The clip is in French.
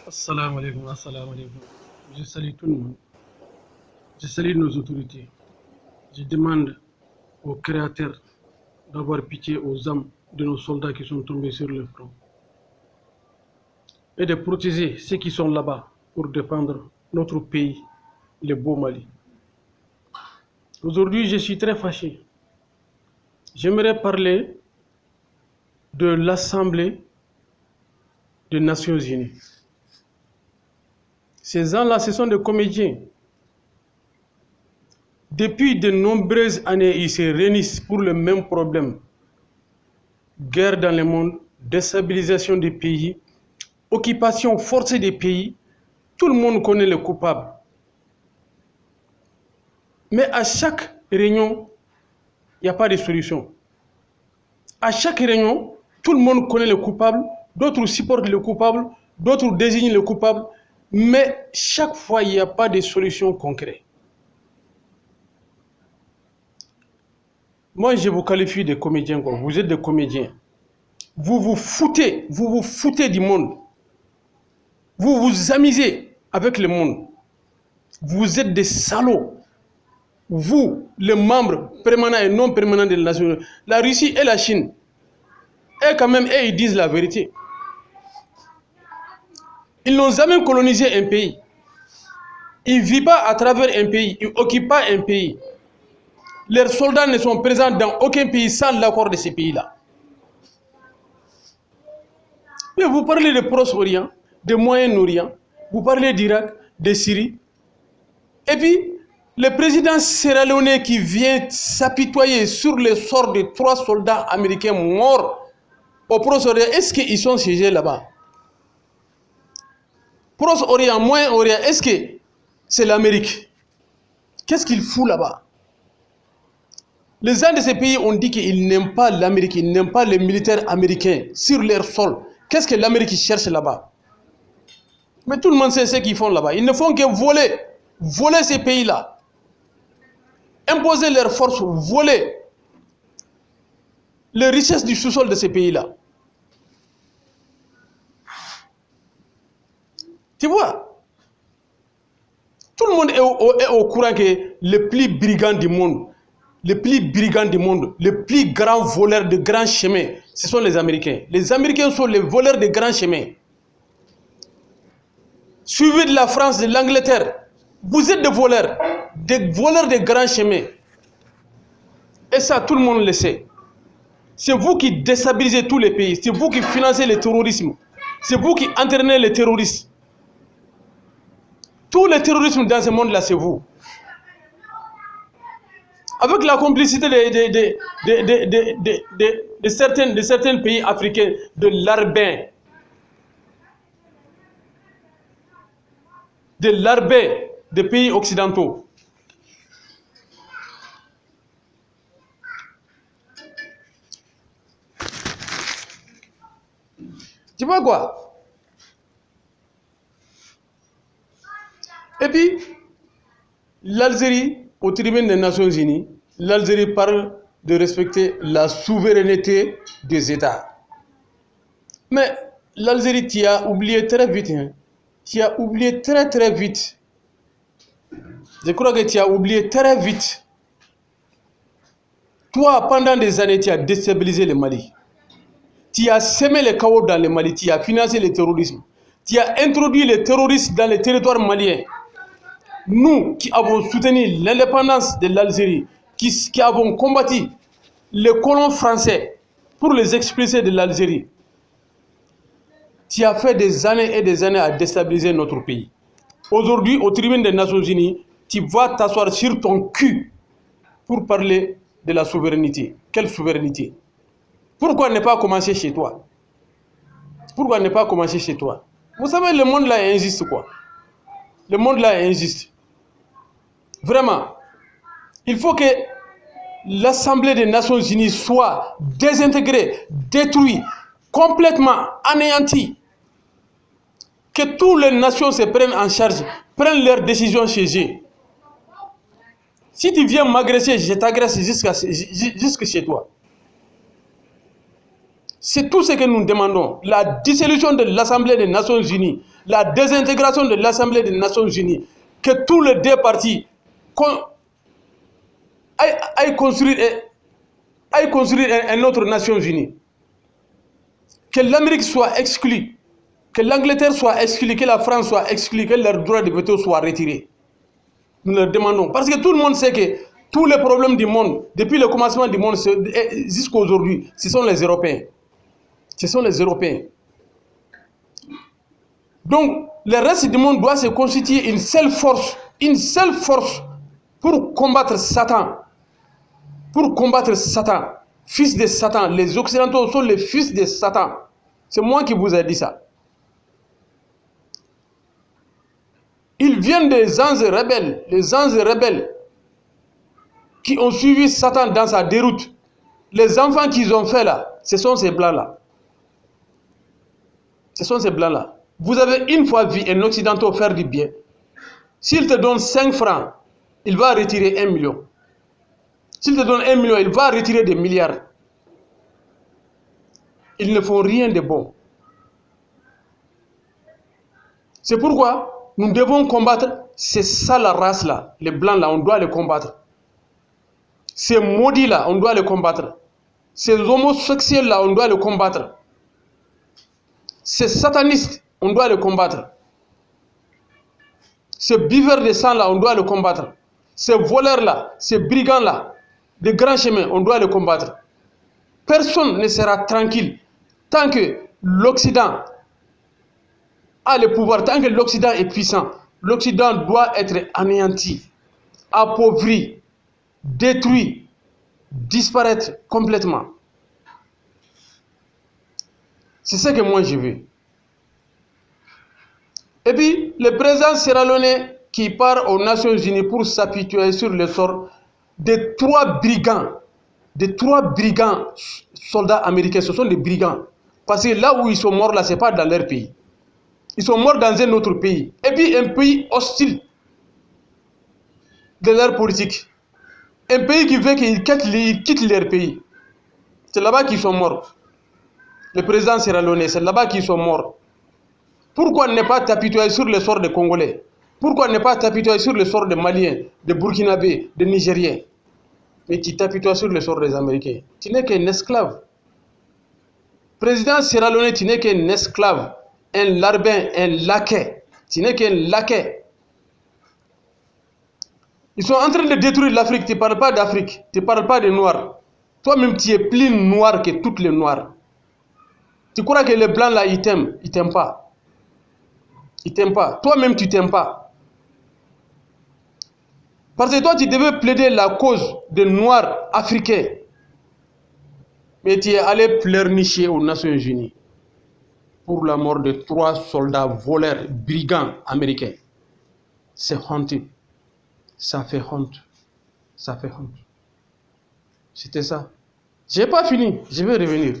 Assalamu alaikum, assalamu alaikum. Je salue tout le monde. Je salue nos autorités. Je demande au Créateur d'avoir pitié aux âmes de nos soldats qui sont tombés sur le front et de protéger ceux qui sont là-bas pour défendre notre pays, le beau Mali. Aujourd'hui, je suis très fâché. J'aimerais parler de l'Assemblée des Nations Unies. Ces gens-là, ce sont des comédiens. Depuis de nombreuses années, ils se réunissent pour le même problème. Guerre dans le monde, déstabilisation des pays, occupation forcée des pays. Tout le monde connaît les coupables. Mais à chaque réunion, il n'y a pas de solution. À chaque réunion, tout le monde connaît les coupables, d'autres supportent les coupables, d'autres désignent les coupables. Mais chaque fois, il n'y a pas de solution concrète. Moi, je vous qualifie de comédiens. Vous êtes des comédiens. Vous vous foutez du monde. Vous vous amusez avec le monde. Vous êtes des salauds. Vous, les membres permanents et non permanents de la Nation Unies, la Russie et la Chine, et quand même, ils disent la vérité. Ils n'ont jamais colonisé un pays. Ils ne vivent pas à travers un pays. Ils n'occupent pas un pays. Leurs soldats ne sont présents dans aucun pays sans l'accord de ces pays-là. Mais vous parlez de Proche-Orient, de Moyen-Orient, vous parlez d'Irak, de Syrie. Et puis, le président sierra-léonais qui vient s'apitoyer sur le sort de 3 soldats américains morts au Proche-Orient, est-ce qu'ils sont siégés là-bas? Proche-Orient, Moyen-Orient, est-ce que c'est l'Amérique? Qu'est-ce qu'il fout là-bas? Les gens de ces pays ont dit qu'ils n'aiment pas l'Amérique, ils n'aiment pas les militaires américains sur leur sol. Qu'est-ce que l'Amérique cherche là-bas? Mais tout le monde sait ce qu'ils font là-bas. Ils ne font que voler ces pays-là. Imposer leurs forces, voler les richesses du sous-sol de ces pays-là. Tu vois, tout le monde est au courant que le plus brigand du monde, le plus grand voleur de grands chemins, ce sont les Américains. Les Américains sont les voleurs de grands chemins. Suivis de la France, de l'Angleterre. Vous êtes des voleurs de grands chemins. Et ça, tout le monde le sait. C'est vous qui déstabilisez tous les pays. C'est vous qui financez le terrorisme. C'est vous qui entraînez les terroristes. Tout le terrorisme dans ce monde-là, c'est vous. Avec la complicité de certains pays africains, de l'Arbin, des pays occidentaux. Tu vois quoi? Et puis, l'Algérie, au tribunal des Nations Unies, l'Algérie parle de respecter la souveraineté des États. Mais l'Algérie, tu as oublié très vite. Hein? Tu as oublié très vite. Je crois que tu as oublié très vite. Toi, pendant des années, tu as déstabilisé le Mali. Tu as semé le chaos dans le Mali. Tu as financé le terrorisme. Tu as introduit les terroristes dans les territoires maliens. Nous qui avons soutenu l'indépendance de l'Algérie, qui avons combattu les colons français pour les expulser de l'Algérie, tu as fait des années et des années à déstabiliser notre pays. Aujourd'hui, au tribunal des Nations Unies, tu vas t'asseoir sur ton cul pour parler de la souveraineté. Quelle souveraineté? Pourquoi ne pas commencer chez toi? Pourquoi ne pas commencer chez toi? Vous savez, le monde là est injuste, quoi. Le monde là est injuste. Vraiment, il faut que l'Assemblée des Nations Unies soit désintégrée, détruite, complètement anéantie. Que toutes les nations se prennent en charge, prennent leurs décisions chez eux. Si tu viens m'agresser, je t'agresse jusque chez toi. C'est tout ce que nous demandons. La dissolution de l'Assemblée des Nations Unies, la désintégration de l'Assemblée des Nations Unies, que tous les deux partis aillent construire une autre Nations Unies, que l'Amérique soit exclue, que l'Angleterre soit exclue, que la France soit exclue, que leur droit de veto soit retiré. Nous leur demandons. Parce que tout le monde sait que tous les problèmes du monde, depuis le commencement du monde jusqu'à aujourd'hui, ce sont les Européens. Ce sont les Européens. Donc, le reste du monde doit se constituer une seule force pour combattre Satan. Pour combattre Satan, fils de Satan. Les Occidentaux sont les fils de Satan. C'est moi qui vous ai dit ça. Ils viennent des anges rebelles, les anges rebelles qui ont suivi Satan dans sa déroute. Les enfants qu'ils ont fait là, ce sont ces blancs-là. Ce sont ces blancs-là. Vous avez une fois vu un Occidental faire du bien. S'il te donne 5 francs, il va retirer 1 million. S'il te donne 1 million, il va retirer des milliards. Ils ne font rien de bon. C'est pourquoi nous devons combattre, c'est ça la race là, les blancs là, on doit les combattre. Ces maudits là, on doit les combattre. Ces homosexuels là, on doit les combattre. Ces satanistes, on doit les combattre. Ces buveurs de sang là, on doit les combattre. Ces voleurs là, ces brigands là, de grands chemins, on doit les combattre. Personne ne sera tranquille tant que l'Occident a le pouvoir, tant que l'Occident est puissant. L'Occident doit être anéanti, appauvri, détruit, disparaître complètement. C'est ce que moi je veux. Et puis, le président sierra-léonais qui part aux Nations Unies pour s'apitoyer sur le sort de 3 brigands soldats américains, ce sont des brigands. Parce que là où ils sont morts, là, ce n'est pas dans leur pays. Ils sont morts dans un autre pays. Et puis un pays hostile de leur politique. Un pays qui veut qu'ils quittent leur pays. C'est là-bas qu'ils sont morts. Le président sierra-léonais, c'est là-bas qu'ils sont morts. Pourquoi ne pas t'apitoyer sur le sort des Congolais? Pourquoi ne pas t'apitoyer sur le sort des Maliens, des Burkinabés, des Nigériens? Mais tu t'apitoies sur le sort des Américains. Tu n'es qu'un esclave. Président sierra-léonais, tu n'es qu'un esclave, un larbin, un laquais. Tu n'es qu'un laquais. Ils sont en train de détruire l'Afrique. Tu ne parles pas d'Afrique. Tu ne parles pas des Noirs. Toi-même, tu es plus noir que toutes les Noirs. Tu crois que les Blancs, là, ils t'aiment. Ils ne t'aiment pas. Ils ne t'aiment pas. Toi-même, tu ne t'aimes pas. Parce que toi, tu devais plaider la cause des Noirs africains. Mais tu es allé pleurnicher aux Nations Unies pour la mort de 3 soldats voleurs, brigands américains. C'est honteux. Ça fait honte. Ça fait honte. C'était ça. Je n'ai pas fini. Je vais revenir.